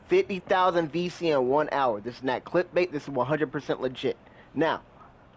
50,000 VC in 1 hour. This is not clickbait. This is 100% legit. Now,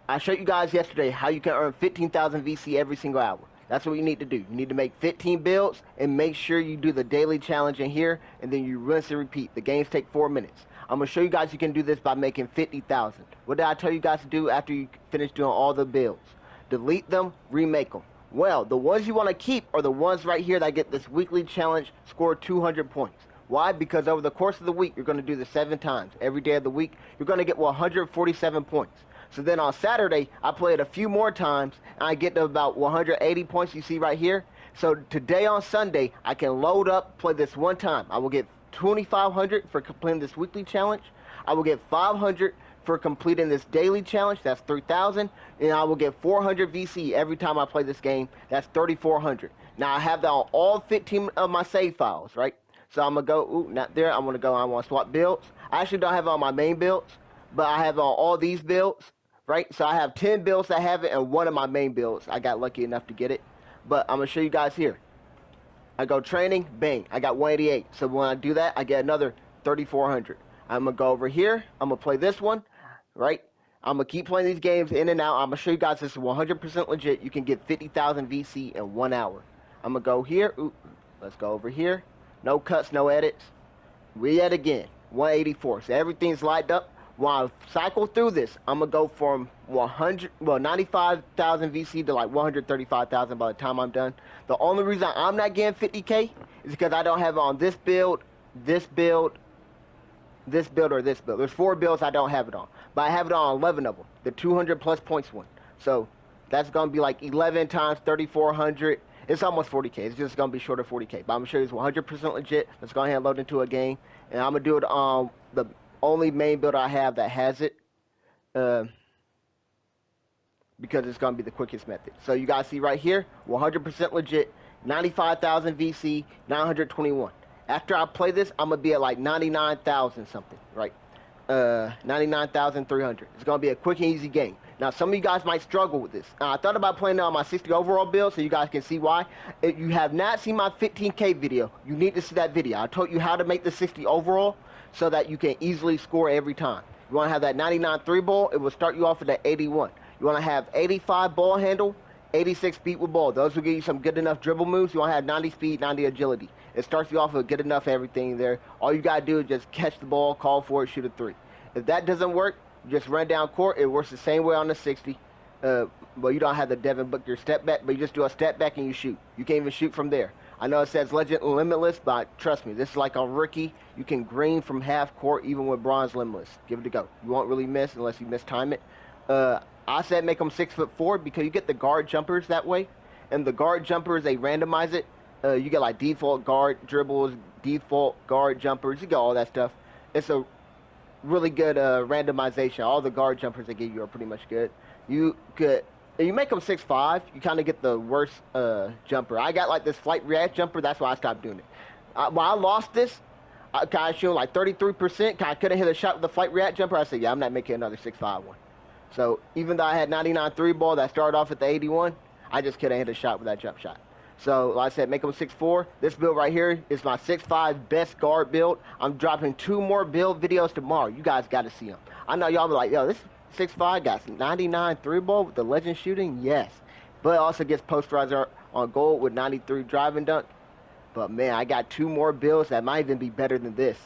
I showed you guys yesterday how you can earn 15,000 VC every single hour. That's what you need to do. You need to make 15 builds and make sure you do the daily challenge in here, and then you rinse and repeat. The games take 4 minutes. I'm going to show you guys you can do this by making 50,000. What did I tell you guys to do after you finish doing all the builds? Delete them, remake them. Well, the ones you want to keep are the ones right here that get this weekly challenge, score 200 points. Why? Because over the course of the week, you're going to do this 7 times. Every day of the week, you're going to get 147 points. So then on Saturday, I play it a few more times, and I get to about 180 points you see right here. So today on Sunday, I can load up, play this one time. I will get 2,500 for completing this weekly challenge. I will get 500 for completing this daily challenge. That's 3,000. And I will get 400 VC every time I play this game. That's 3,400. Now I have that on all 15 of my save files, right? So I'm going to go, ooh, not there. I'm going to go, I want to swap builds. I actually don't have it on my main builds, but I have it on all these builds, right? So I have 10 builds that have it, and one of my main builds, I got lucky enough to get it. But I'm going to show you guys here. I go training, bang, I got 188. So when I do that, I get another 3,400. I'm going to go over here. I'm going to play this one, right? I'm going to keep playing these games in and out. I'm going to show you guys this is 100% legit. You can get 50,000 VC in 1 hour. I'm going to go here. Ooh, let's go over here. No cuts, no edits. Re-ed again, 184. So everything's lined up. When I cycle through this, I'm going to go from 95,000 VC to like 135,000 by the time I'm done. The only reason I'm not getting 50K is because I don't have it on this build, this build, this build, or this build. There's 4 builds I don't have it on. But I have it on 11 of them, the 200 plus points one. So that's going to be like 11 times 3,400. It's almost 40K. It's just going to be short of 40K. But I'm going to show you it's 100% legit. Let's go ahead and load into a game. And I'm going to do it on the only main build I have that has it. Because it's going to be the quickest method. So you guys see right here, 100% legit. 95,000 VC, 921. After I play this, I'm going to be at like 99,000 something, right? 99,300. It's going to be a quick and easy game. Now, some of you guys might struggle with this. I thought about playing it on my 60 overall build so you guys can see why. If you have not seen my 15K video, you need to see that video. I told you how to make the 60 overall so that you can easily score every time. You want to have that 99 3-ball, it will start you off with that 81. You want to have 85 ball handle, 86 speed with ball. Those will give you some good enough dribble moves. You want to have 90 speed, 90 agility. It starts you off with good enough everything there. All you got to do is just catch the ball, call for it, shoot a 3. If that doesn't work, just run down court. It works the same way on the 60. Well, you don't have the Devin Booker step back, but you just do a step back and you shoot. You can't even shoot from there. I know it says Legend Limitless, but trust me, this is like on rookie. You can green from half court even with bronze limitless. Give it a go. You won't really miss unless you mistime it. I said make them 6'4" because you get the guard jumpers that way. And the guard jumpers, they randomize it. You get like default guard dribbles, default guard jumpers. You get all that stuff. It's a really good randomization. All the guard jumpers they give you are pretty much good. You make them 6'5", you kind of get the worst jumper. I got like this flight react jumper. That's why I stopped doing it. When I lost this, I kind of showed like 33%. I couldn't hit a shot with the flight react jumper. I said, yeah, I'm not making another 6'5" one. So even though I had 99 3-ball that started off at the 81, I just couldn't hit a shot with that jump shot. So like I said, make them 6'4". This build right here is my 6'5" best guard build. I'm dropping 2 more build videos tomorrow. You guys got to see them. I know y'all be like, yo, this 6'5" got 99 3-ball with the legend shooting. Yes, but it also gets posterizer on gold with 93 driving dunk. But man, I got 2 more builds that might even be better than this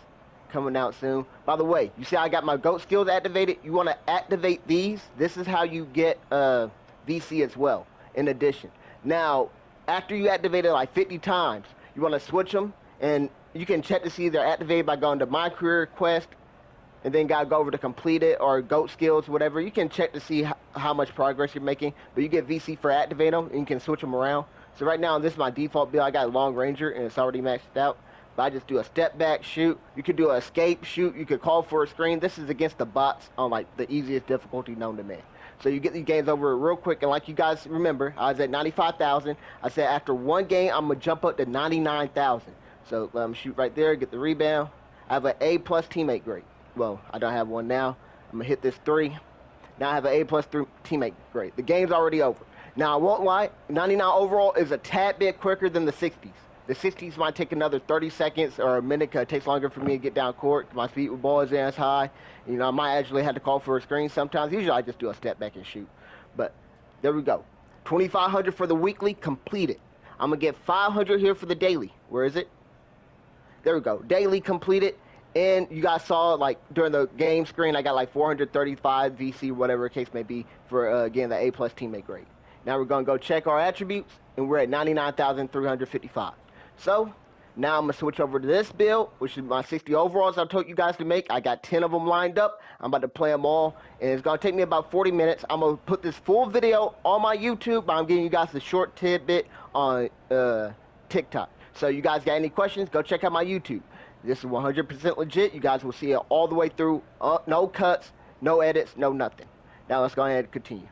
coming out soon. By the way, you see I got my GOAT skills activated. You want to activate these. This is how you get VC as well, in addition. Now, after you activate it like 50 times, you want to switch them, and you can check to see if they're activated by going to My Career Quest, and then gotta go over to Complete It, or GOAT Skills, whatever. You can check to see how much progress you're making, but you get VC for activating them, and you can switch them around. So right now, this is my default build. I got a long ranger, and it's already maxed out. But I just do a step back shoot. You could do an escape shoot. You could call for a screen. This is against the bots on like the easiest difficulty known to man. So you get these games over real quick. And like you guys remember, I was at 95,000. I said after one game, I'm going to jump up to 99,000. So let me shoot right there, get the rebound. I have an A+ teammate grade. Well, I don't have one now. I'm going to hit this 3. Now I have an A+ teammate grade. The game's already over. Now, I won't lie, 99 overall is a tad bit quicker than the 60s. The 60s might take another 30 seconds or a minute because it takes longer for me to get down court. My speed with ball isn't as high. You know, I might actually have to call for a screen sometimes. Usually I just do a step back and shoot. But there we go. 2,500 for the weekly, completed. I'm going to get 500 here for the daily. Where is it? There we go. Daily completed. And you guys saw, like, during the game screen, I got like 435 VC, whatever the case may be, for, again, the A-plus teammate grade. Now we're going to go check our attributes, and we're at 99,355. So, now I'm going to switch over to this build, which is my 60 overalls I told you guys to make. I got 10 of them lined up. I'm about to play them all, and it's going to take me about 40 minutes. I'm going to put this full video on my YouTube, but I'm giving you guys the short tidbit on TikTok. So you guys got any questions, go check out my YouTube. This is 100% legit. You guys will see it all the way through. No cuts, no edits, no nothing. Now let's go ahead and continue.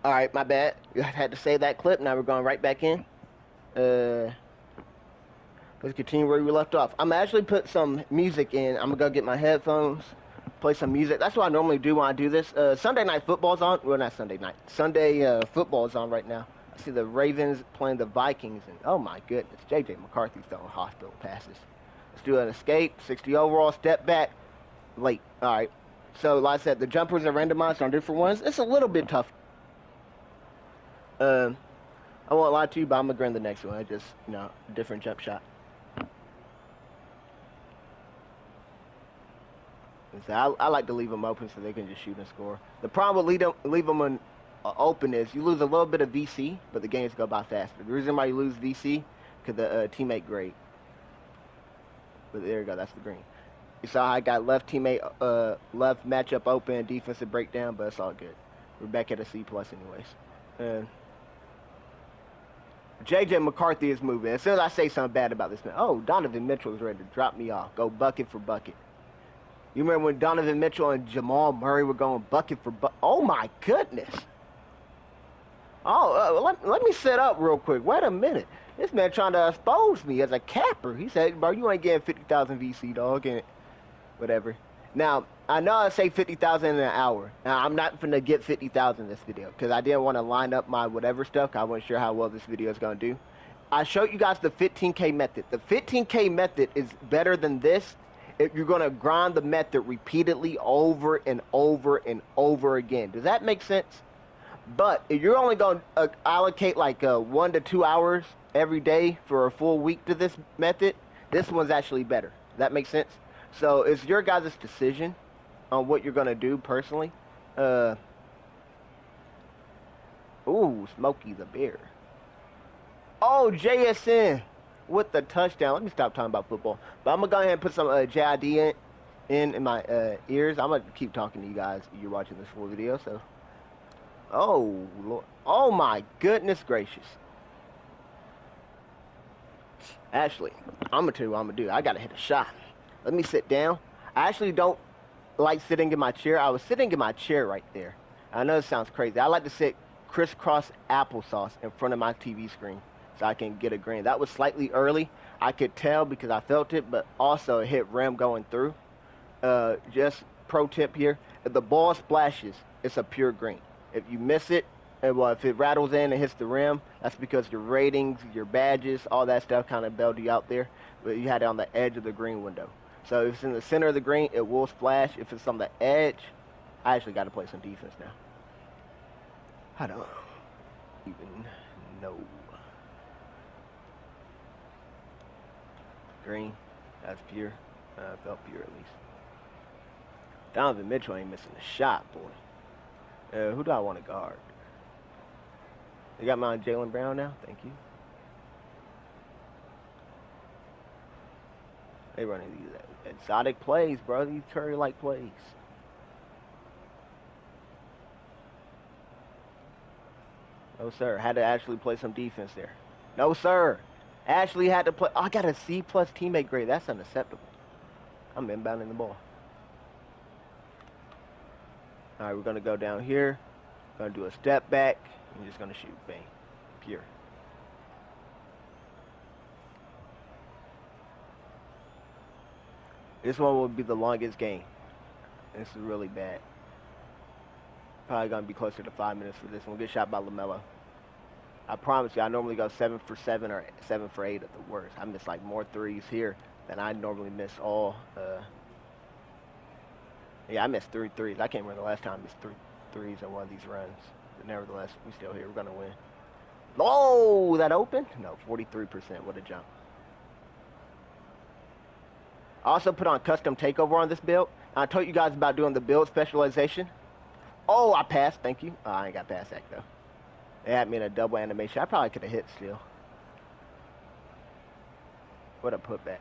Alright, my bad. You had to save that clip. Now we're going right back in. Let's continue where we left off. I'm actually put some music in. I'm going to go get my headphones, play some music. That's what I normally do when I do this. Sunday night football's on. Well, not Sunday night. Sunday football's on right now. I see the Ravens playing the Vikings. And oh, my goodness. J.J. McCarthy's throwing hospital passes. Let's do an escape. 60 overall. Step back. Late. All right. So, like I said, the jumpers are randomized on different ones. It's a little bit tough. I won't lie to you, but I'm going to grab the next one. I just, you know, different jump shot. So I like to leave them open so they can just shoot and score. The problem with leave them open is you lose a little bit of VC, but the games go by faster. The reason why you lose VC, because the teammate grade. But there you go, that's the green. You saw I got left teammate, left matchup open, defensive breakdown, but it's all good. We're back at a C+ anyways. J.J. McCarthy is moving. As soon as I say something bad about this man, oh, Donovan Mitchell is ready to drop me off. Go bucket for bucket. You remember when Donovan Mitchell and Jamal Murray were going bucket for bucket? Oh, my goodness. Oh, let me set up real quick. Wait a minute. This man trying to expose me as a capper. He said, bro, you ain't getting 50,000 VC, dog, and whatever. Now, I know I say 50,000 in an hour. Now, I'm not finna get 50,000 in this video because I didn't want to line up my whatever stuff. I wasn't sure how well this video is going to do. I showed you guys the 15K method. The 15K method is better than this if you're going to grind the method repeatedly over and over and over again. Does that make sense? But if you're only going to allocate like 1 to 2 hours every day for a full week to this method, this one's actually better. Does that make sense? So it's your guys' decision on what you're going to do personally. Ooh, Smokey the Bear. Oh, JSN with the touchdown. Let me stop talking about football. But I'm going to go ahead and put some JID in my ears. I'm going to keep talking to you guys. You're watching this full video, so. Oh, Lord. Oh, my goodness gracious. Actually, I'm going to tell you what I'm going to do. I got to hit a shot. Let me sit down. I actually don't like sitting in my chair. I was sitting in my chair right there. I know it sounds crazy. I like to sit crisscross applesauce in front of my TV screen so I can get a green. That was slightly early. I could tell because I felt it, but also it hit rim going through. Just pro tip here. If the ball splashes, it's a pure green. If you miss it, well, if it rattles in and hits the rim, that's because your ratings, your badges, all that stuff kind of bailed you out there. But you had it on the edge of the green window. So if it's in the center of the green, it will splash. If it's on the edge, I actually got to play some defense now. I don't even know. Green, that's pure. Felt pure at least. Donovan Mitchell ain't missing a shot, boy. Who do I want to guard? They got my Jaylen Brown now. Thank you. They running these exotic plays, bro. These Curry-like plays. No, sir. Had to actually play some defense there. No, sir. Actually had to play. Oh, I got a C+ teammate grade. That's unacceptable. I'm inbounding the ball. All right, we're going to go down here. Going to do a step back. I'm just going to shoot. Bang. Pure. This one will be the longest game. This is really bad. Probably gonna be closer to 5 minutes for this one. We'll get shot by LaMelo. I promise you, I normally go 7 for 7 or 7 for 8 at the worst. I miss like more threes here than I normally miss all. Yeah, I missed 3 threes. I can't remember the last time I missed 3 threes in one of these runs. But nevertheless, we still here. We're gonna win. Oh, that open? No, 43%. What a jump. I also put on custom takeover on this build. I told you guys about doing the build specialization. Oh, I passed. Thank you. Oh, I ain't got past that though. It had me in a double animation. I probably could have hit still. What a putback.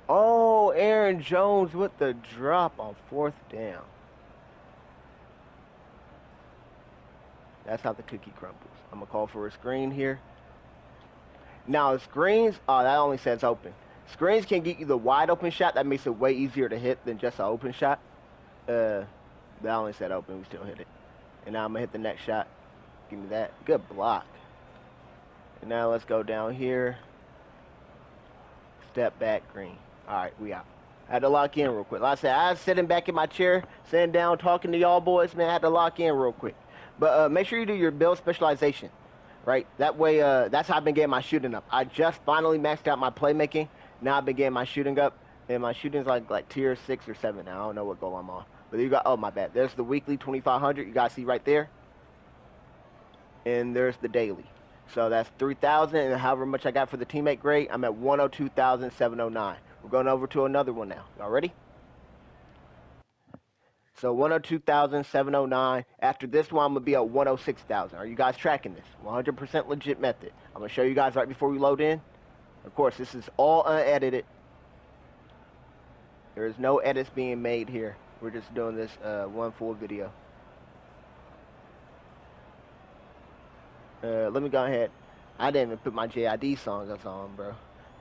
Oh, Aaron Jones with the drop on 4th down. That's how the cookie crumbles. I'm going to call for a screen here. Now, screens, oh, that only says open. Screens can get you the wide open shot. That makes it way easier to hit than just an open shot. That only said open. We still hit it. And now I'm going to hit the next shot. Give me that. Good block. And now let's go down here. Step back, green. All right, we out. I had to lock in real quick. Like I said, I was sitting back in my chair, sitting down, talking to y'all boys, man. I had to lock in real quick. But make sure you do your build specialization, right? That way, that's how I've been getting my shooting up. I just finally maxed out my playmaking. Now I've been getting my shooting up, and my shooting's like tier 6 or 7 now. I don't know what goal I'm on. But you got, oh, my bad. There's the weekly 2,500. You guys see right there. And there's the daily. So that's 3,000, and however much I got for the teammate grade, I'm at 102,709. We're going over to another one now. Y'all ready? So 102,709. After this one, I'm going to be at 106,000. Are you guys tracking this? 100% legit method. I'm going to show you guys right before we load in. Of course, this is all unedited. There is no edits being made here. We're just doing this one full video. Let me go ahead. I didn't even put my JID songs on, bro.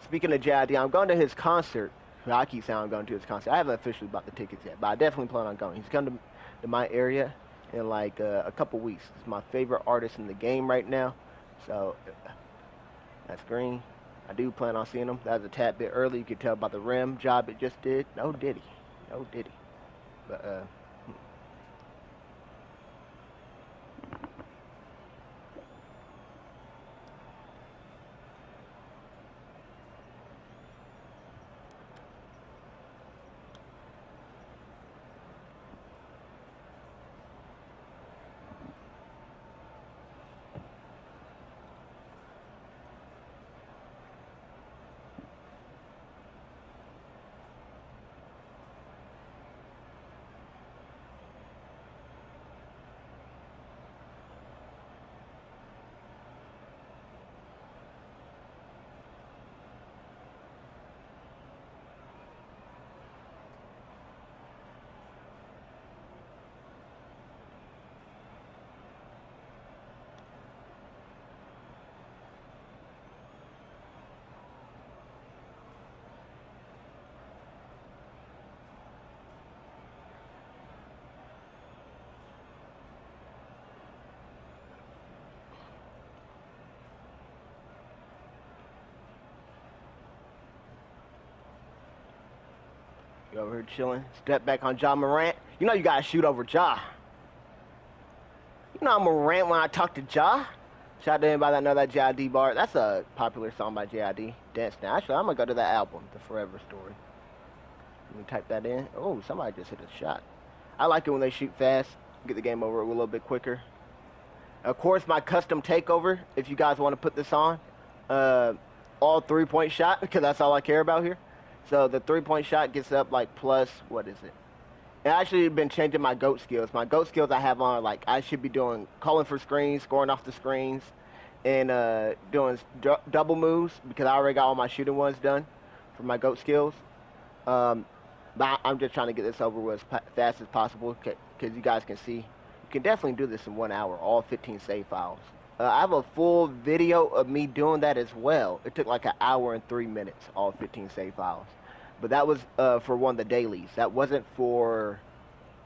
Speaking of JID, I'm going to his concert. I keep saying I'm going to his concert. I haven't officially bought the tickets yet, but I definitely plan on going. He's coming to my area in like a couple weeks. He's my favorite artist in the game right now. So that's green. I do plan on seeing him. That was a tad bit early. You could tell by the rim job it just did. No diddy. No diddy. But you over here chilling. Step back on Ja Morant. You know you gotta shoot over Ja. You know I'm a rant when I talk to Ja. Shout out to anybody that know that JID bar. That's a popular song by JID. Dance now. Actually, I'm gonna go to that album, The Forever Story. Let me type that in. Oh, somebody just hit a shot. I like it when they shoot fast. Get the game over a little bit quicker. Of course, my custom takeover, if you guys want to put this on, all 3-point shot, because that's all I care about here. So the 3-point shot gets up like plus, what is it? I actually been changing my GOAT skills. My GOAT skills I have on, like, I should be doing calling for screens, scoring off the screens, and doing double moves, because I already got all my shooting ones done for my GOAT skills. But I'm just trying to get this over with as fast as possible, because you guys can see. You can definitely do this in 1 hour, all 15 save files. I have a full video of me doing that as well. It took like 1 hour and 3 minutes, all 15 save files. But that was for one of the dailies. That wasn't for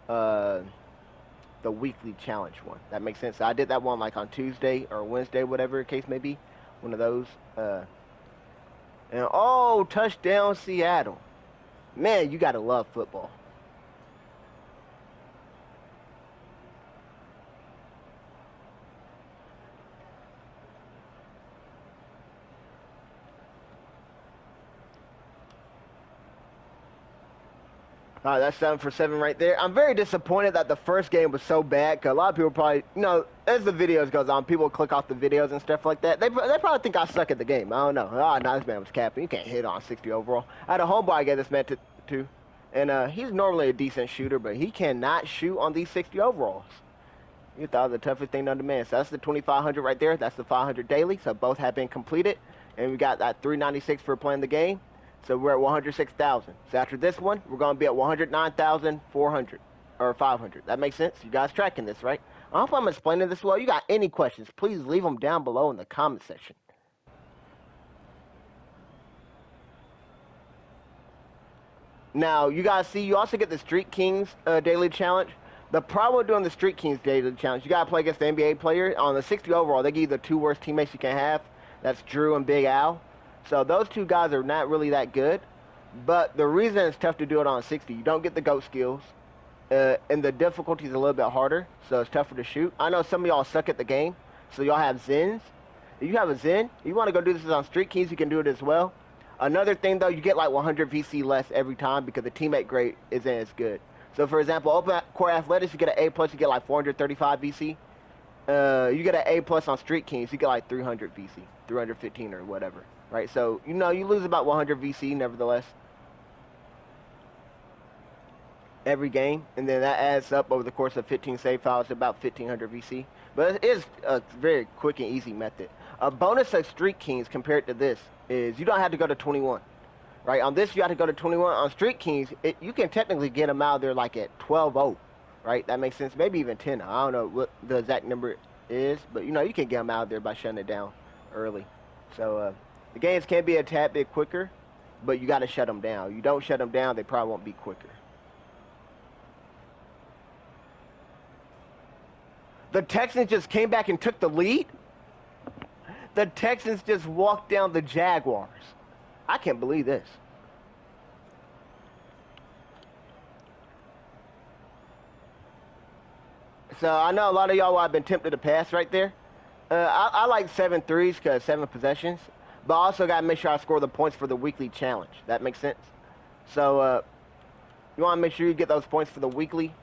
the weekly challenge one. That makes sense. So I did that one like on Tuesday or Wednesday, whatever the case may be. One of those. And oh, touchdown Seattle. Man, you gotta love football. All right, that's 7 for 7 right there. I'm very disappointed that the first game was so bad, because a lot of people probably, you know, as the videos goes on, people click off the videos and stuff like that. They probably think I suck at the game. I don't know. Oh, no, this man was capping. You can't hit on 60 overall. I had a homeboy I gave this man to, and he's normally a decent shooter, but he cannot shoot on these 60 overalls. You thought it was the toughest thing known to man. So that's the 2,500 right there. That's the 500 daily. So both have been completed. And we got that 396 for playing the game. So we're at 106,000. So after this one, we're going to be at 109,400 or 500. That makes sense? You guys tracking this, right? I hope I'm explaining this well. You got any questions, please leave them down below in the comment section. Now, you guys see, you also get the Street Kings daily challenge. The problem with doing the Street Kings daily challenge, you got to play against the NBA player. On the 60 overall, they give you the 2 worst teammates you can have. That's Drew and Big Al. So those 2 guys are not really that good. But the reason it's tough to do it on 60, you don't get the GOAT skills. And the difficulty is a little bit harder, so it's tougher to shoot. I know some of y'all suck at the game, so y'all have Zens. If you have a Zen, if you want to go do this on Street Kings, you can do it as well. Another thing, though, you get like 100 VC less every time because the teammate grade isn't as good. So, for example, open core athletics, you get an A+, you get like 435 VC. You get an A+ on Street Kings, you get like 300 VC, 315 or whatever, right? So, you know, you lose about 100 VC nevertheless every game, and then that adds up over the course of 15 save files to about 1,500 VC. But it is a very quick and easy method. A bonus of Street Kings compared to this is you don't have to go to 21. Right, on this you have to go to 21. On Street Kings, you can technically get them out there like at 12-0. Right, that makes sense. Maybe even 10. I don't know what the exact number is, but you know you can get them out there by shutting it down early. So the games can be a tad bit quicker, but you got to shut them down. You don't shut them down, they probably won't be quicker. The Texans just came back and took the lead. The Texans just walked down the Jaguars. I can't believe this. So I know a lot of y'all have been tempted to pass right there. I like 7 threes because 7 possessions. But I also got to make sure I score the points for the weekly challenge. That makes sense? So you want to make sure you get those points for the weekly.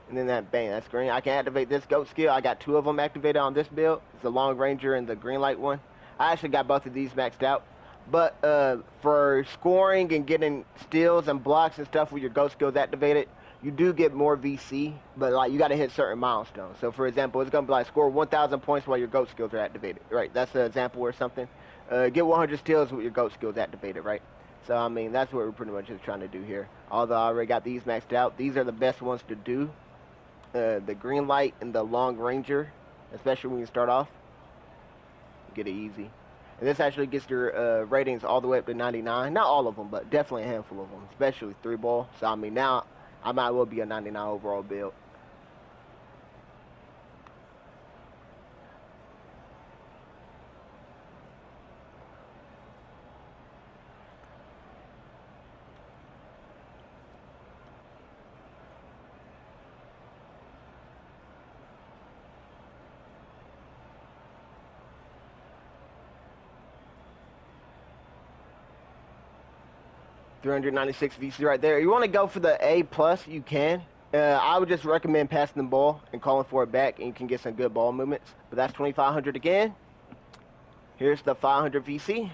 And then that, bang, that's green. I can activate this GOAT skill. I got 2 of them activated on this build. It's the Long Ranger and the green light one. I actually got both of these maxed out. But for scoring and getting steals and blocks and stuff with your GOAT skills activated, you do get more VC, but like you got to hit certain milestones. So for example, it's going to be like score 1,000 points while your GOAT skills are activated. Right, that's an example or something. Get 100 steals with your GOAT skills activated, right? So I mean, that's what we're pretty much just trying to do here. Although I already got these maxed out. These are the best ones to do. The green light and the Long Ranger, especially when you start off. Get it easy. And this actually gets your ratings all the way up to 99. Not all of them, but definitely a handful of them, especially 3-ball. So, I mean, now I might well be a 99 overall build. 396 VC right there. You want to go for the A+, you can. I would just recommend passing the ball and calling for it back, and you can get some good ball movements. But that's 2,500 again. Here's the 500 VC. And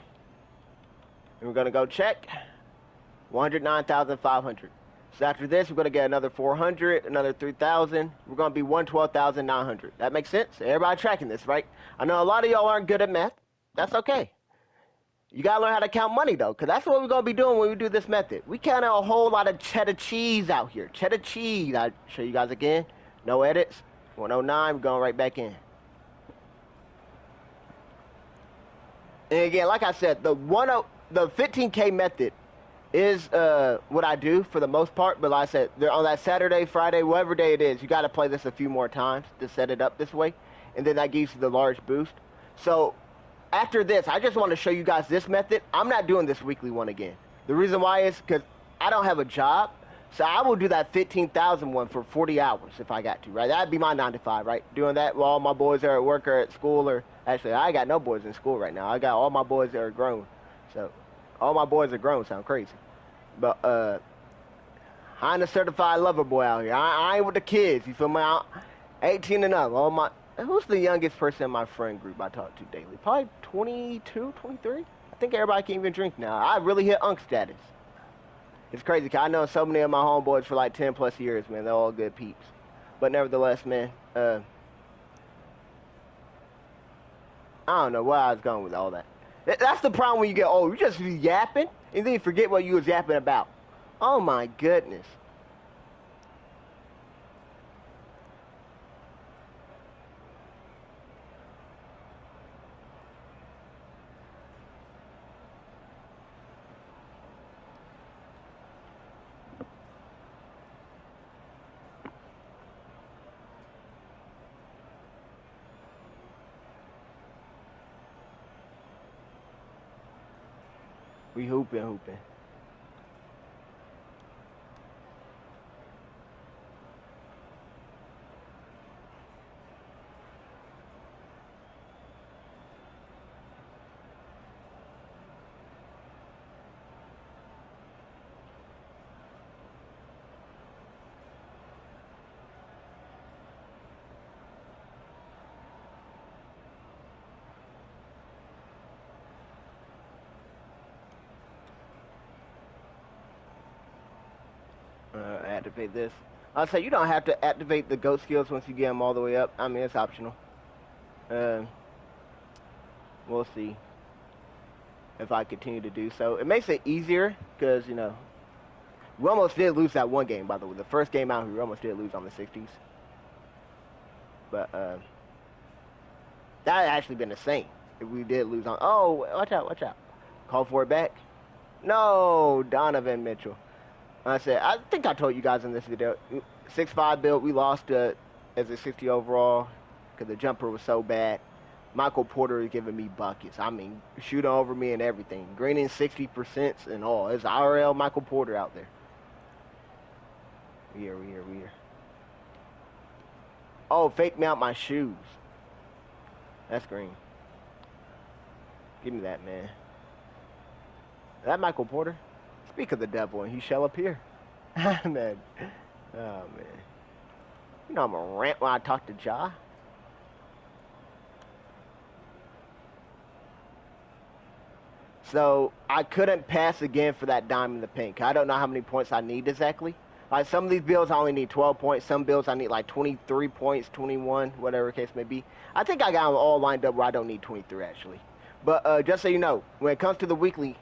we're going to go check. 109,500. So after this, we're going to get another 400, another 3,000. We're going to be 112,900. That makes sense? Everybody tracking this, right? I know a lot of y'all aren't good at math. That's okay. You got to learn how to count money, though, because that's what we're going to be doing when we do this method. We count a whole lot of cheddar cheese out here. Cheddar cheese. I'll show you guys again. No edits. 109. We're going right back in. And again, like I said, the 15K method is what I do for the most part. But like I said, on that Saturday, Friday, whatever day it is, you got to play this a few more times to set it up this way. And then that gives you the large boost. So after this, I just want to show you guys this method. I'm not doing this weekly one again. The reason why is because I don't have a job. So I will do that 15,000 one for 40 hours if I got to, right? That'd be my 9 to 5, right? Doing that while all my boys are at work or at school, or actually I got no boys in school right now. I got all my boys that are grown. So all my boys are grown sound crazy. But I ain't a certified lover boy out here. I ain't with the kids. You feel me? 18 and up. All my. Who's the youngest person in my friend group I talk to daily? Probably 22, 23. I think everybody can even drink now. I really hit unk status. It's crazy, 'cause I know so many of my homeboys for like 10 plus years, man. They're all good peeps. But nevertheless, man, I don't know where I was going with all that. That's the problem when you get old. You just be yapping, and then you forget what you was yapping about. Oh my goodness. We hooping, hooping. Activate this. I'll say you don't have to activate the goat skills once you get them all the way up. I mean, it's optional. Uh, we'll see if I continue to do so. It makes it easier because, you know, we almost did lose that one game, by the way. The first game out, we almost did lose on the 60s. But that had actually been the same if we did lose on. Oh, watch out, watch out. Call for it back. No, Donovan Mitchell. I said, I think I told you guys in this video, 6'5" build, we lost as a 60 overall because the jumper was so bad. Michael Porter is giving me buckets. I mean, shooting over me and everything. Greening 60% and all. It's IRL Michael Porter out there. We here. Oh, fake me out my shoes. That's green. Give me that, man. Is that Michael Porter? Speak of the devil, and he shall appear. Man. Oh, man. You know I'm a rant when I talk to Ja. So, I couldn't pass again for that dime in the pink. I don't know how many points I need exactly. Like, some of these builds I only need 12 points. Some builds I need like 23 points, 21, whatever the case may be. I think I got them all lined up where I don't need 23, actually. But just so you know, when it comes to the weekly,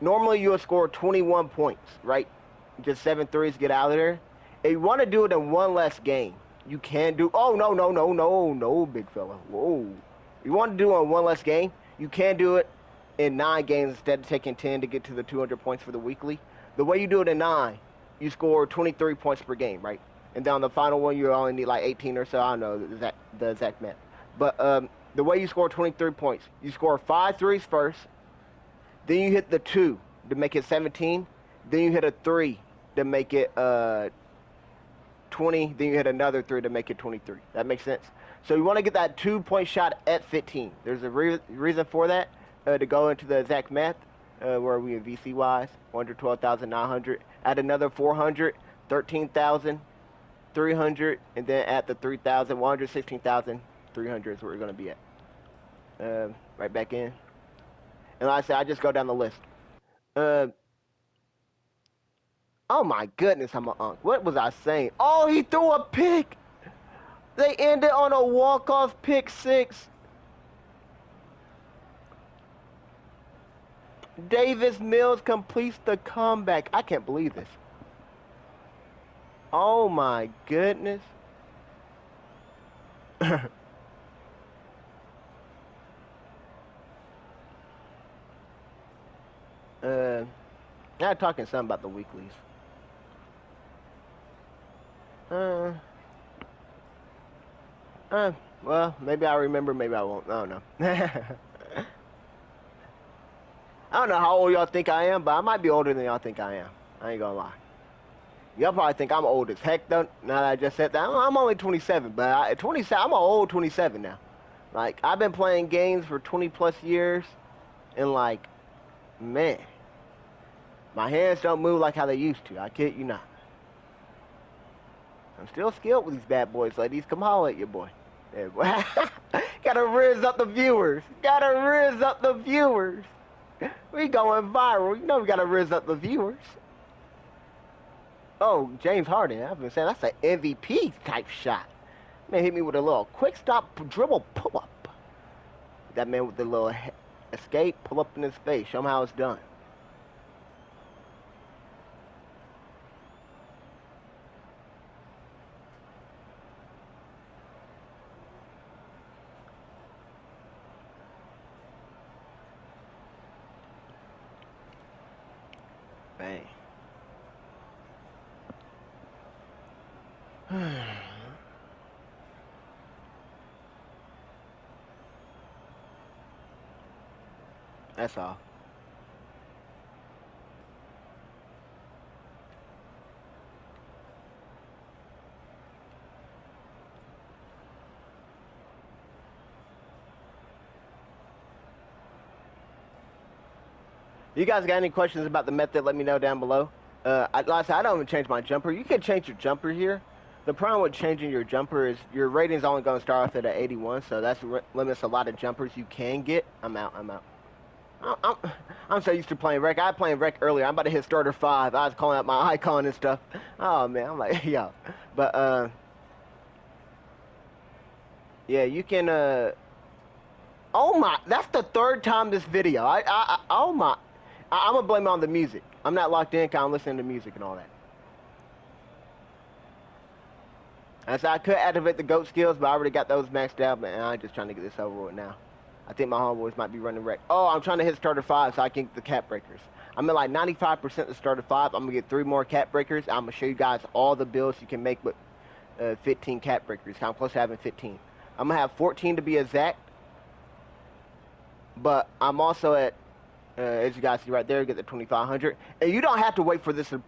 normally you'll score 21 points, right? Just 7 threes, get out of there. If you want to do it in one less game, you can do... Oh, no, big fella. Whoa. You want to do it in one less game, you can do it in 9 games instead of taking 10 to get to the 200 points for the weekly. The way you do it in 9, you score 23 points per game, right? And then on the final one, you only need like 18 or so. I don't know the exact math. But the way you score 23 points, you score 5 threes first, then you hit the 2 to make it 17, then you hit a 3 to make it 20, then you hit another 3 to make it 23. That makes sense? So you want to get that 2-point shot at 15. There's a reason for that, to go into the exact math, where we in VC-wise, 112,900. Add another 400, 13,300, and then at the 3,000, 116,300 is where we're going to be at. Right back in. And like I said, I just go down the list. Oh my goodness, I'm a unk. What was I saying? Oh, he threw a pick. They ended on a walk-off pick 6. Davis Mills completes the comeback. I can't believe this. Oh my goodness. Now talking something about the weeklies. Well, maybe I remember, maybe I won't. I don't know. I don't know how old y'all think I am, but I might be older than y'all think I am. I ain't gonna lie. Y'all probably think I'm old as heck, though. Now that I just said that, I'm only 27, but I'm an old 27 now. Like, I've been playing games for 20 plus years, and like, man, my hands don't move like how they used to. I kid you not. I'm still skilled with these bad boys, ladies. Come holler at your boy. Yeah, boy. Gotta riz up the viewers. Gotta riz up the viewers. We going viral. You know we gotta riz up the viewers. Oh, James Harden. I've been saying that's an MVP type shot. Man hit me with a little quick stop dribble pull up. That man with the little escape pull up in his face. Show him how it's done. Bang. That's all. You guys got any questions about the method, let me know down below. Like I said, I don't even change my jumper. You can change your jumper here. The problem with changing your jumper is your rating's only going to start off at an 81, so that's limits a lot of jumpers you can get. I'm out. I'm so used to playing rec. I was playing rec earlier. I'm about to hit starter 5. I was calling out my icon and stuff. Oh, man. I'm like, yo. But, yeah, you can, oh, my. That's the third time this video. Oh, my. I'm going to blame it on the music. I'm not locked in because I'm listening to music and all that. And so I could activate the GOAT skills, but I already got those maxed out, but I'm just trying to get this over with now. I think my homeboys might be running wreck. Oh, I'm trying to hit starter 5 so I can get the cap breakers. I'm at like 95% of starter 5. I'm going to get 3 more cap breakers. I'm going to show you guys all the builds you can make with 15 cap breakers. I'm close to having 15. I'm going to have 14 to be exact. But I'm also at, as you guys see right there, get the 2,500. And you don't have to wait for this to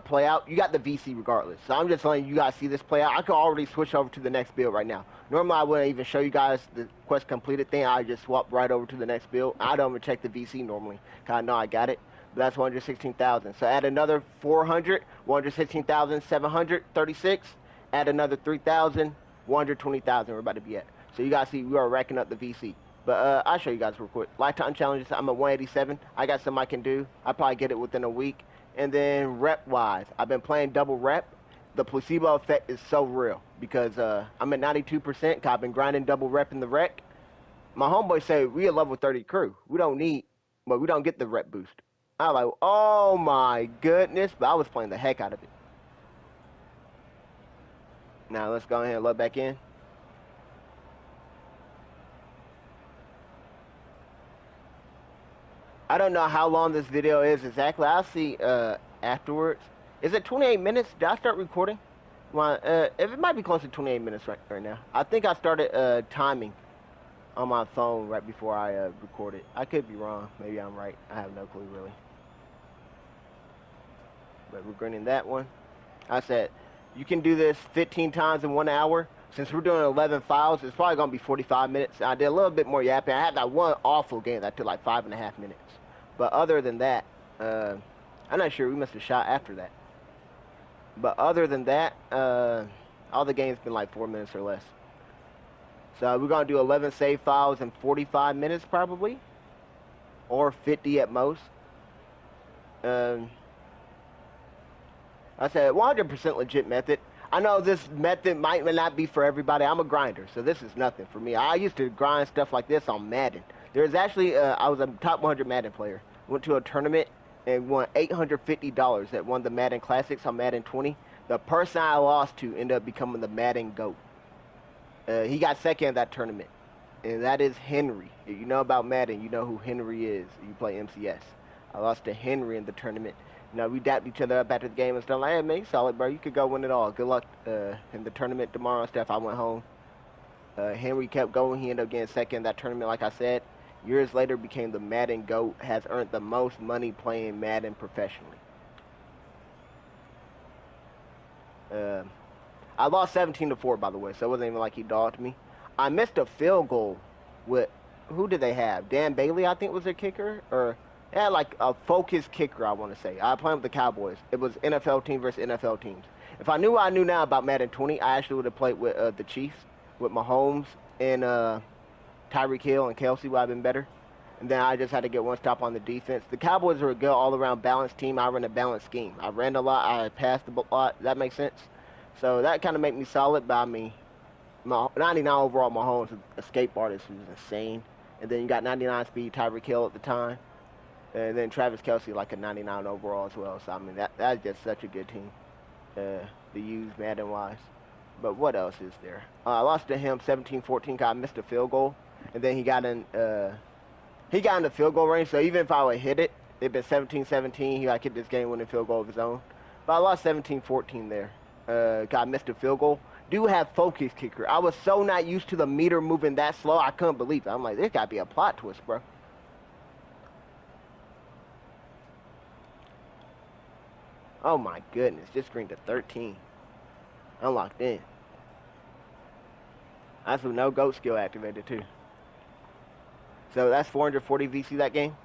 play out. You got the VC regardless. So I'm just letting you guys see this play out. I could already switch over to the next build right now. Normally I wouldn't even show you guys the quest completed thing. I just swap right over to the next build. I don't even check the VC normally, because I know I got it. But that's 116,000. So add another 400, 116,736. Add another 3,000, 120,000 we're about to be at. So you guys see we are racking up the VC. But I'll show you guys real quick. Lifetime challenges, I'm at 187. I got some I can do. I probably get it within a week. And then rep-wise, I've been playing double rep. The placebo effect is so real because I'm at 92% because I've been grinding double rep in the rec. My homeboy said we a level 30 crew. We don't need, but we don't get the rep boost. I was like, oh my goodness, but I was playing the heck out of it. Now let's go ahead and load back in. I don't know how long this video is exactly. I'll see afterwards. Is it 28 minutes? Did I start recording? Well, it might be close to 28 minutes right now. I think I started timing on my phone right before I recorded. I could be wrong. Maybe I'm right. I have no clue really. But we're running that one. I said you can do this 15 times in 1 hour. Since we're doing 11 files, it's probably going to be 45 minutes. I did a little bit more yapping. I had that one awful game that took like 5.5 minutes. But other than that, I'm not sure. We must have shot after that. But other than that, all the games been like 4 minutes or less. So we're going to do 11 save files in 45 minutes probably. Or 50 at most. I said 100% legit method. I know this method might not be for everybody. I'm a grinder, so this is nothing for me. I used to grind stuff like this on Madden. There's actually, I was a top 100 Madden player. Went to a tournament and won $850 at one of the Madden Classics on Madden 20. The person I lost to ended up becoming the Madden GOAT. He got second in that tournament, and that is Henry. If you know about Madden, you know who Henry is. You play MCS. I lost to Henry in the tournament. You know, we dapped each other up after the game and stuff. Like, hey, man, you solid, bro. You could go win it all. Good luck in the tournament tomorrow and stuff. I went home. Henry kept going. He ended up getting second in that tournament, like I said. Years later, became the Madden GOAT. Has earned the most money playing Madden professionally. I lost 17-4, by the way, so it wasn't even like he dogged me. I missed a field goal with, who did they have? Dan Bailey, I think, was their kicker? Or... yeah, like a focused kicker, I want to say. I played with the Cowboys. It was NFL team versus NFL teams. If I knew what I knew now about Madden 20, I actually would have played with the Chiefs, with Mahomes and Tyreek Hill and Kelsey would have been better. And then I just had to get one stop on the defense. The Cowboys are a good all-around balanced team. I run a balanced scheme. I ran a lot. I passed a lot. That makes sense. So that kind of made me solid. But I mean, 99 overall Mahomes, a escape artist who's insane. And then you got 99 speed Tyreek Hill at the time. And then Travis Kelsey like a 99 overall as well. So I mean, that's just such a good team to use Madden-wise. But what else is there? I lost to him 17-14. I missed a field goal. And then he got in the field goal range, so even if I would hit it, it'd been 17-17. He got kicked this game-winning field goal of his own. But I lost 17-14 there. Got missed a field goal. Do have focus kicker. I was so not used to the meter moving that slow, I couldn't believe it. I'm like, this gotta be a plot twist, bro. Oh my goodness, just screened to 13. I'm locked in. That's with no GOAT skill activated too. So that's 440 VC that game.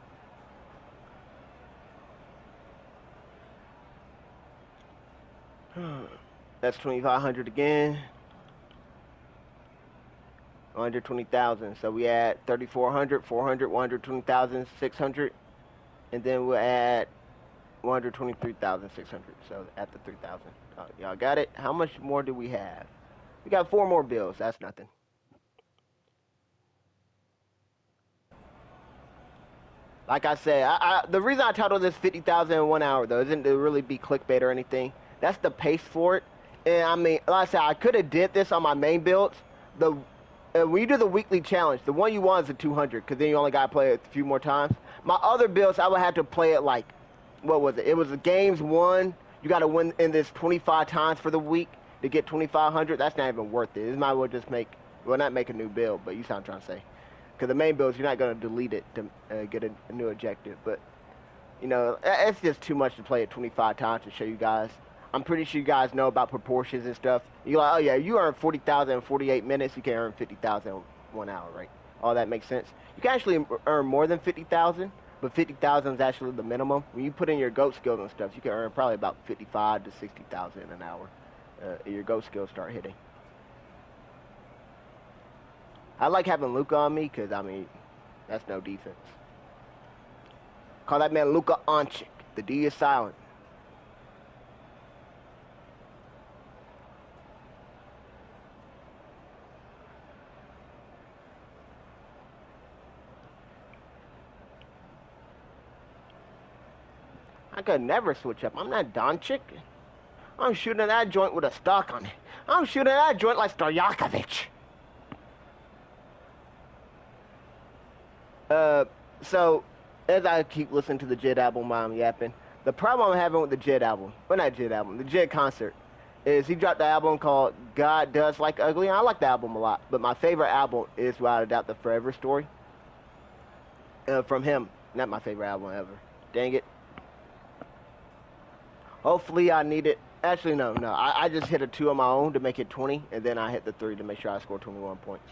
That's 2,500 again. 120,000. So we add 3,400, 400, 120,000, 600, and then we'll add 123,600. So at the 3,000. Y'all got it? How much more do we have? We got 4 more bills. That's nothing. Like I said, the reason I titled this 50,000 in 1 hour, though, isn't to really be clickbait or anything. That's the pace for it. And, I mean, like I said, I could have did this on my main builds. When you do the weekly challenge, the one you want is the 200, because then you only got to play it a few more times. My other builds, I would have to play it like, what was it? It was the games won. You got to win in this 25 times for the week to get 2,500. That's not even worth it. It might as well just not make a new build, but you sound trying to say. Because the main builds, you're not going to delete it to get a new objective. But, you know, it's just too much to play it 25 times to show you guys. I'm pretty sure you guys know about proportions and stuff. You're like, oh, yeah, you earn 40,000 in 48 minutes. You can earn 50,000 in 1 hour, right? All that makes sense. You can actually earn more than 50,000, but 50,000 is actually the minimum. When you put in your GOAT skills and stuff, you can earn probably about 55 to 60,000 an hour. Your GOAT skills start hitting. I like having Luka on me because, I mean, that's no defense. Call that man Luka Doncic. The D is silent. I could never switch up. I'm not Doncic. I'm shooting that joint with a stock on it. I'm shooting that joint like Stojakovic. So, as I keep listening to the Jid album while I'm yapping, the problem I'm having with the Jid album, well, not Jid album, the Jid concert, is he dropped the album called God Does Like Ugly. I like the album a lot, but my favorite album is without a doubt the Forever Story. From him, not my favorite album ever. Dang it. Hopefully I need it. Actually, no. I just hit a 2 on my own to make it 20, and then I hit the 3 to make sure I score 21 points.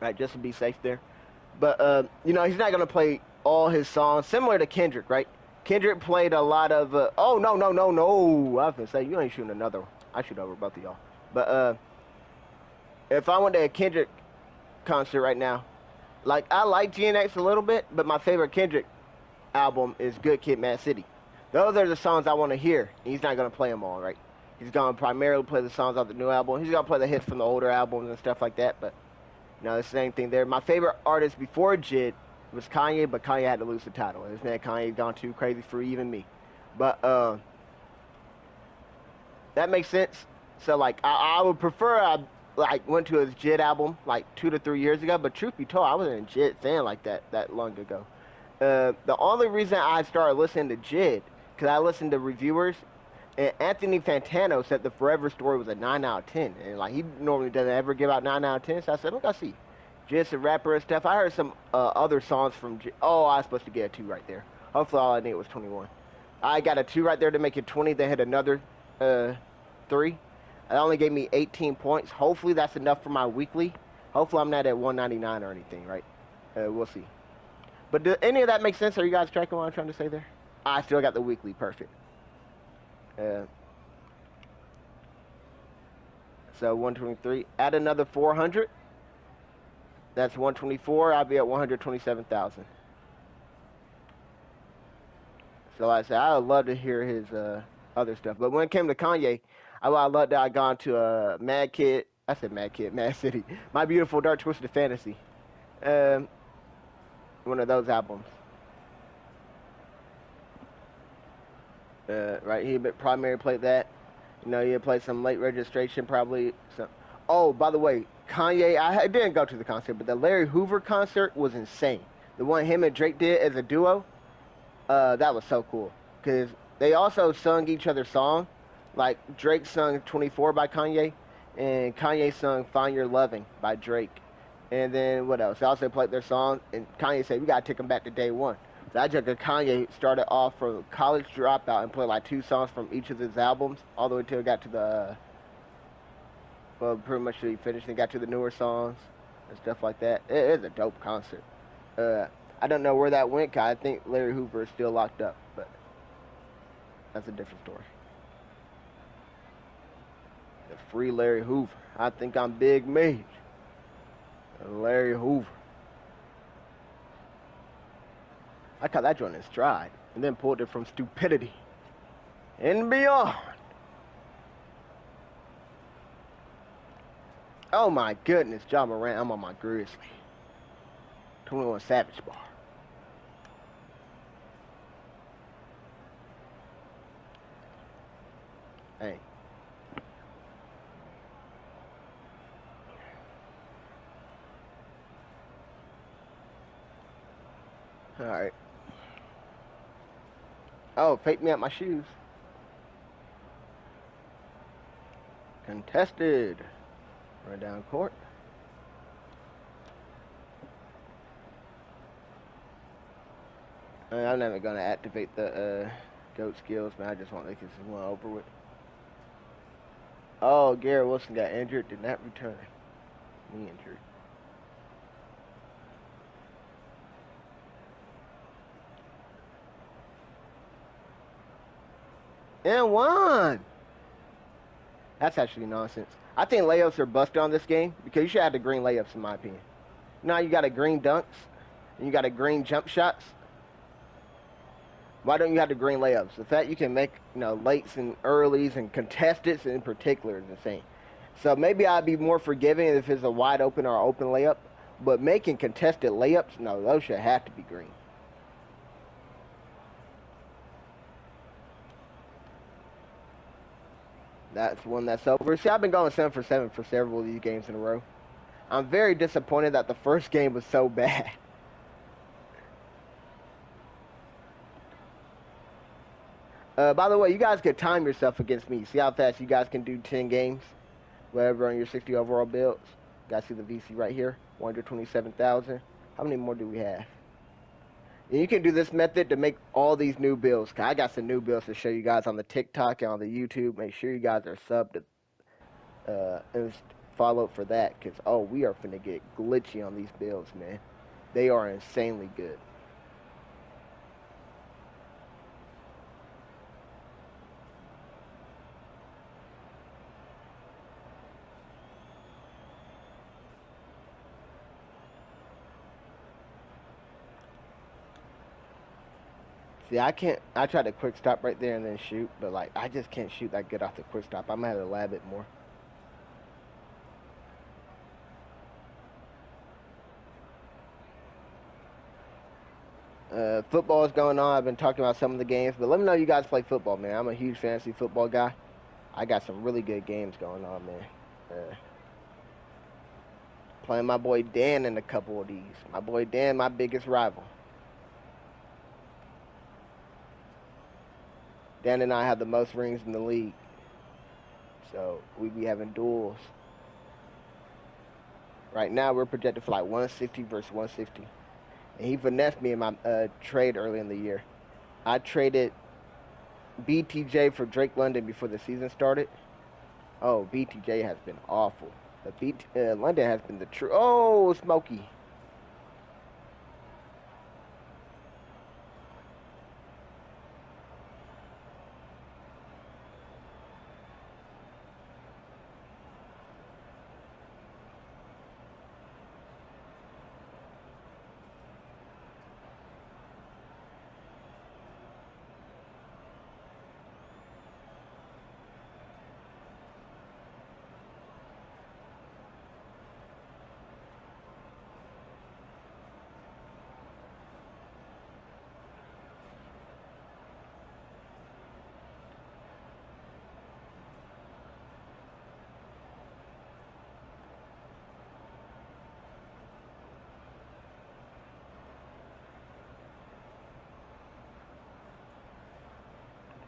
Right, just to be safe there. But, you know, he's not going to play all his songs. Similar to Kendrick, right? Kendrick played a lot of... oh, no. I was going to say, you ain't shooting another one. I shoot over both of y'all. But, if I went to a Kendrick concert right now, like, I like GNX a little bit, but my favorite Kendrick album is Good Kid, Mad City. Those are the songs I want to hear. He's not going to play them all, right? He's going to primarily play the songs off the new album. He's going to play the hits from the older albums and stuff like that, but... No, it's the same thing there. My favorite artist before Jid was Kanye, but Kanye had to lose the title. This man Kanye's gone too crazy for even me. But that makes sense. So like I would prefer I like went to his Jid album like 2 to 3 years ago. But truth be told, I wasn't a Jid fan like that long ago. The only reason I started listening to Jid because I listened to reviewers. And Anthony Fantano said the Forever Story was a 9 out of 10. And, like, he normally doesn't ever give out 9 out of 10. So I said, look, I see. Just a rapper and stuff. I heard some other songs from... Oh, I was supposed to get a 2 right there. Hopefully all I needed was 21. I got a 2 right there to make it 20. Then hit another 3. It only gave me 18 points. Hopefully that's enough for my weekly. Hopefully I'm not at 199 or anything, right? We'll see. But does any of that make sense? Are you guys tracking what I'm trying to say there? I still got the weekly. Perfect. So 123. Add another 400. That's 124. I'll be at 127,000. So like I said, I would love to hear his other stuff. But when it came to Kanye, I loved that I gone to Mad Kid. I said Mad Kid, Mad City. My Beautiful Dark Twisted Fantasy. Um, one of those albums. Right, he primary played that. You know, he played some late registration probably. So, oh, by the way, Kanye, I didn't go to the concert, but the Larry Hoover concert was insane. The one him and Drake did as a duo, that was so cool. Because they also sung each other's song. Like, Drake sung 24 by Kanye, and Kanye sung Find Your Loving by Drake. And then, what else? They also played their song, and Kanye said, we got to take them back to day one. So I took a Kanye, started off from College Dropout, and played like 2 songs from each of his albums, all the way till it got to the, well, pretty much he finished and got to the newer songs and stuff like that. It is a dope concert. I don't know where that went, 'cause I think Larry Hoover is still locked up, but that's a different story. The free Larry Hoover. I think I'm Big Mage. Larry Hoover. I caught that joint in stride, and then pulled it from stupidity and beyond. Oh my goodness, John Morant, I'm on my Grizzly. 21 Savage bar. Hey. Alright. Oh, fake me out my shoes. Contested. Run down court. I'm never gonna activate the GOAT skills, man. I just want to get this one over with. Oh, Garrett Wilson got injured, did not return. Knee injury. And one! That's actually nonsense. I think layups are busted on this game because you should have the green layups in my opinion. Now you got a green dunks and you got a green jump shots. Why don't you have the green layups? The fact you can make, you know, lates and earlies and contesteds in particular is insane. So maybe I'd be more forgiving if it's a wide open or open layup. But making contested layups, no, those should have to be green. That's one that's over. See, I've been going 7 for 7 for several of these games in a row. I'm very disappointed that the first game was so bad. By the way, you guys could time yourself against me. See how fast you guys can do 10 games, whatever, on your 60 overall builds. You guys see the VC right here, 127,000. How many more do we have? And you can do this method to make all these new builds. I got some new builds to show you guys on the TikTok and on the YouTube. Make sure you guys are subbed and follow for that, because, oh, we are finna get glitchy on these builds, man. They are insanely good. See, I can't. I tried to quick stop right there and then shoot, but like I just can't shoot that good off the quick stop. I'm gonna have to lab it more. Football is going on. I've been talking about some of the games, but let me know you guys play football, man. I'm a huge fantasy football guy. I got some really good games going on, man. Playing my boy Dan in a couple of these. My boy Dan, my biggest rival. Dan and I have the most rings in the league. So we be having duels. Right now we're projected for like 160 versus 160. And he finessed me in my trade early in the year. I traded BTJ for Drake London before the season started. Oh, BTJ has been awful. But London has been the true. Oh, Smokey.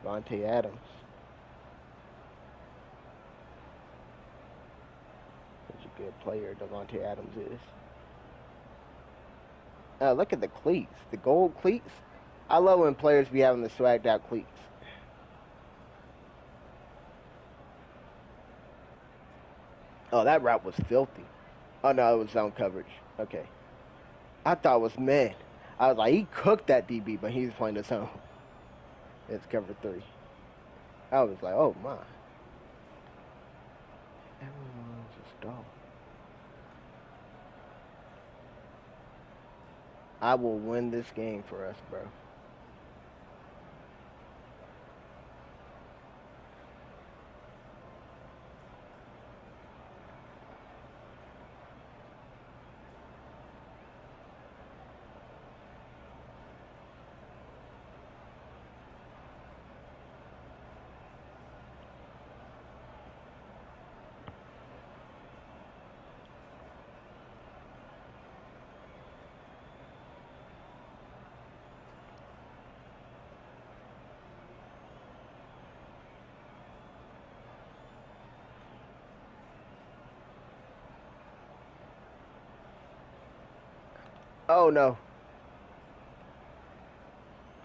Devontae Adams. Such a good player Devontae Adams is. Look at the cleats. The gold cleats. I love when players be having the swagged out cleats. Oh, that route was filthy. Oh, no, it was zone coverage. Okay. I thought it was man. I was like, he cooked that DB, but he's playing the zone. It's cover 3. I was like, oh, my. Everyone's a star. I will win this game for us, bro. Oh, no.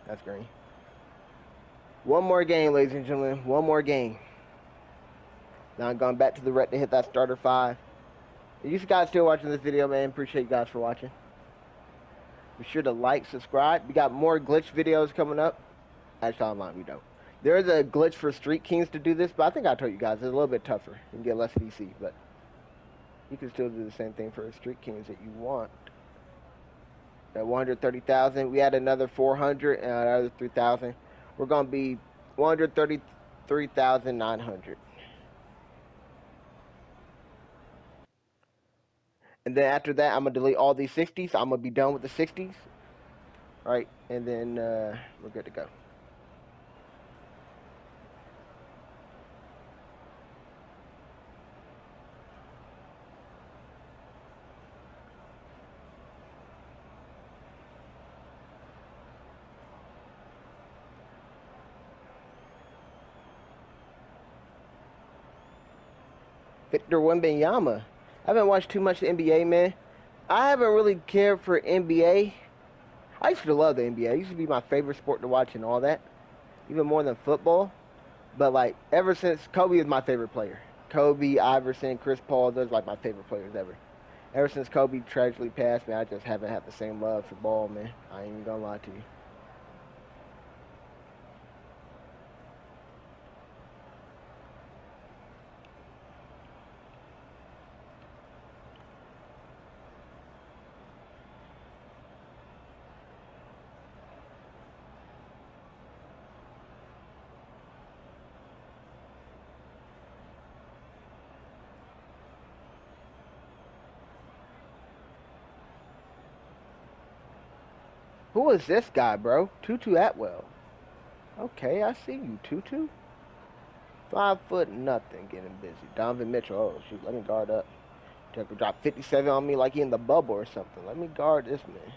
That's green. One more game, ladies and gentlemen. One more game. Now I'm going back to the red to hit that starter 5. If you guys still watching this video, man, appreciate you guys for watching. Be sure to like, subscribe. We got more glitch videos coming up. Actually, online we don't. There is a glitch for Street Kings to do this, but I think I told you guys it's a little bit tougher. You can get less VC, but you can still do the same thing for Street Kings that you want. At 130,000, we had another 400 and another 3,000. We're gonna be 133,900. And then after that, I'm gonna delete all these 60s. I'm gonna be done with the 60s, right? And then we're good to go. Victor Wembanyama. I haven't watched too much NBA, man. I haven't really cared for NBA. I used to love the NBA. It used to be my favorite sport to watch and all that, even more than football. But like ever since Kobe is my favorite player. Kobe, Iverson, Chris Paul, those are like my favorite players ever. Ever since Kobe tragically passed, man, I just haven't had the same love for ball, man. I ain't even gonna lie to you. Who is this guy, bro? Tutu Atwell. Okay, I see you, Tutu. 5 foot nothing, getting busy. Donovan Mitchell. Oh shoot, let me guard up. Tucker dropped 57 on me like he in the bubble or something. Let me guard this man.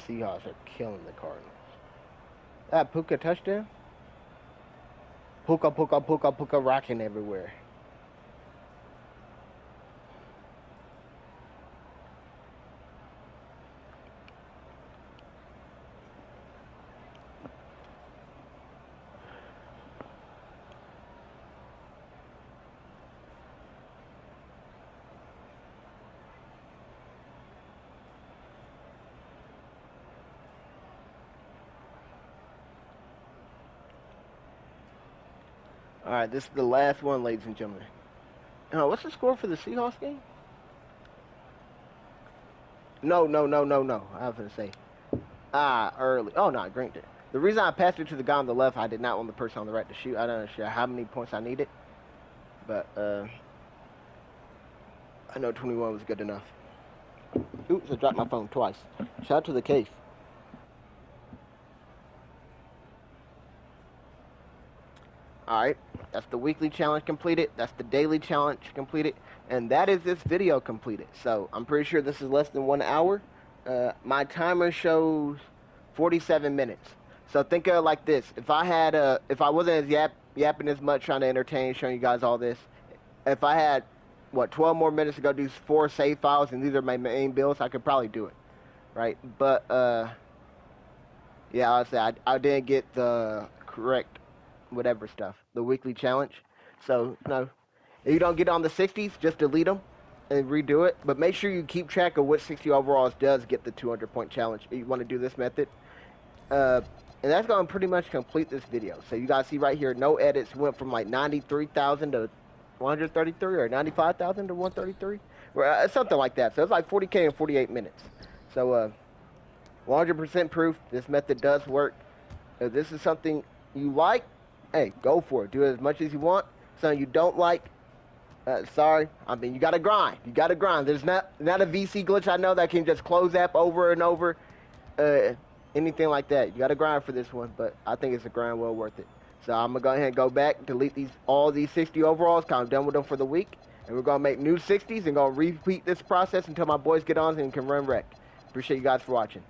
Seahawks are killing the Cardinals. That Puka touchdown? Puka, Puka, Puka, Puka rocking everywhere. All right, this is the last one, ladies and gentlemen. What's the score for the Seahawks game? No, no, no, no, no. I was gonna say. Early. Oh no, Green did. The reason I passed it to the guy on the left, I did not want the person on the right to shoot. I don't know how many points I needed, but I know 21 was good enough. Oops, I dropped my phone twice. Shout out to the case. Alright, that's the weekly challenge completed. That's the daily challenge completed. And that is this video completed. So, I'm pretty sure this is less than 1 hour. My timer shows 47 minutes. So, think of it like this. If I wasn't as yapping as much trying to entertain, showing you guys all this, if I had, 12 more minutes to go do 4 save files, and these are my main builds, I could probably do it. Right? But, yeah, I didn't get the correct whatever stuff, the weekly challenge. So, no, if you don't get on the 60s, just delete them and redo it. But make sure you keep track of what 60 overalls does get the 200-point challenge. If you want to do this method. And that's going to pretty much complete this video. So you guys see right here, no edits went from like 93,000 to 133 or 95,000 to 133. Something like that. So it's like 40K in 48 minutes. So 100% proof this method does work. If this is something you like, hey, go for it. Do it as much as you want. Something you don't like, sorry. I mean, you got to grind. You got to grind. There's not a VC glitch I know that can just close app over and over. Anything like that. You got to grind for this one, but I think it's a grind well worth it. So I'm going to go ahead and go back, delete all these 60 overalls, kind of done with them for the week. And we're going to make new 60s and going to repeat this process until my boys get on and can run wreck. Appreciate you guys for watching.